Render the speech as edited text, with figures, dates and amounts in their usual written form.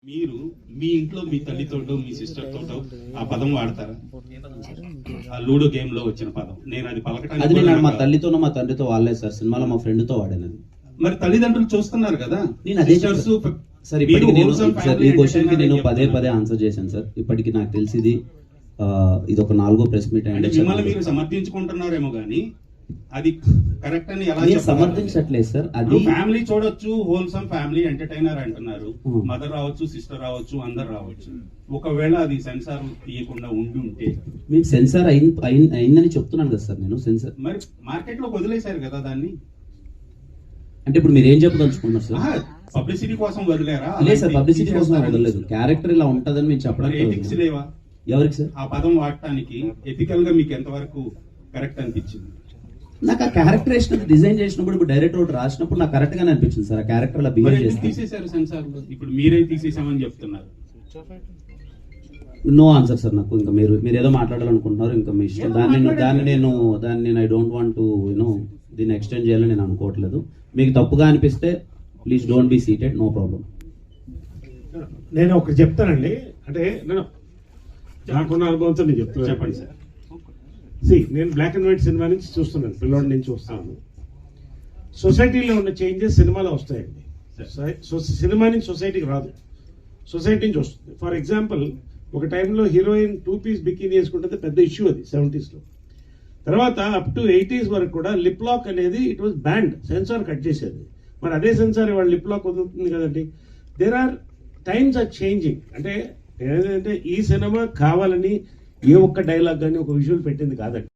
మీరు మీ ఇంట్లో మీ తల్లితోటో మీ సిస్టర్ తోటో ఆ పదం వాడతారా? ఆ లూడో గేమ్ లో వచ్చిన పదం నేను అది పలకటానికి అది నేను మా తల్లితోనో మా తండ్రితో వాడలేదు సార్, సినిమాలో మా ఫ్రెండ్ తో వాడాను. మరి తల్లిదండ్రులు చూస్తున్నారు కదా. నేను అదే సార్, ఇప్పటికి నేను సార్ ఈ క్వశ్చన్ కి నేను పదే ఆన్సర్ చేశాను సార్. ఇప్పటికి నాకు తెలిసింది ఇది ఒక 4వ ప్రెస్ మీట్ అంటే మిమ్మల్ని మీరు సమర్థించుకుంటున్నారేమో గానీ అది కరెక్ట్ అని ఎలా సమర్థించట్లేదు సార్. అది ఫ్యామిలీ చూడొచ్చు, హోల్సమ్ ఫ్యామిలీ ఎంటర్టైనర్ అంటున్నారు. మదర్ రావచ్చు, సిస్టర్ రావచ్చు, అందరు రావచ్చు. ఒకవేళ అది సెన్సార్ తీయకుండా ఉండి ఉంటే మీకు సెన్సార్ అయిందని చెప్తున్నాను కదా సార్. నేను సెన్సార్ మరి మార్కెట్ లో వదిలేశారు కదా దాన్ని. అంటే ఇప్పుడు మీరు ఏం చెప్పదలుచుకున్నారు సార్? పబ్లిసిటీ కోసం వదిలేరా? లేదు సార్, పబ్లిసిటీ కోసం వదలలేదు. క్యారెక్టర్ ఇలా ఉంటదని మీరు చెప్పడానికి ఎథిక్స్ లేవా ఎవరికి సార్? ఆ పదం వాడటానికి ఎథికల్ గా మీకు ఎంతవరకు కరెక్ట్ అనిపించింది? నాకు ఆ క్యారెక్టర్ డిజైన్ చేసినప్పుడు ఇప్పుడు డైరెక్టర్ ఒకటి రాసినప్పుడు నాకు కరెక్ట్ గానే అనిపించింది సార్. ఆ క్యారెక్టర్ లా బిహేవ్ చేసి తీసేశారు సెన్సార్. ఇప్పుడు మీరే తీసేసామని చెప్తున్నారు. No answer sir. నాకు ఇంకా మీరు ఏదో మాట్లాడాలనుకుంటున్నారు, ఇంకా మీ ఇష్టం. దాన్ని నేను ఐ డోంట్ వాంట్ టు దీన్ని ఎక్స్టెండ్ చేయాలని నేను అనుకోవట్లేదు. మీకు తప్పుగా అనిపిస్తే please don't be seated, no problem. నేను ఒకటి చెప్తానండి, అంటే నేను నాకున్న అనుభవంతో నేను చెప్తాను. చెప్పండి సార్. నేను బ్లాక్ అండ్ వైట్ సినిమా నుంచి చూస్తున్నాను, పిల్లోడి నుంచి చూస్తాను. సొసైటీలో ఉన్న చేంజెస్ సినిమాలో వస్తాయండి. సినిమా నుంచి సొసైటీకి రాదు, సొసైటీ నుంచి వస్తుంది. ఫర్ ఎగ్జాంపుల్, ఒక టైంలో హీరోయిన్ 2 పీస్ బికినీ వేసుకుంటే పెద్ద ఇష్యూ అది 70s లో. తర్వాత అప్ టు 80s వరకు కూడా లిప్ లాక్ అనేది it was banned, censor cut చేసేది. మరి అదే సెన్సార్ ఇవాళ లిప్ లాక్ వదులుతుంది కదండి. There are times are changing. అంటే ఏంటంటే ఈ సినిమా కావాలని ఏ ఒక్క డైలాగ్ కానీ ఒక విజువల్ పెట్టింది కాదండి.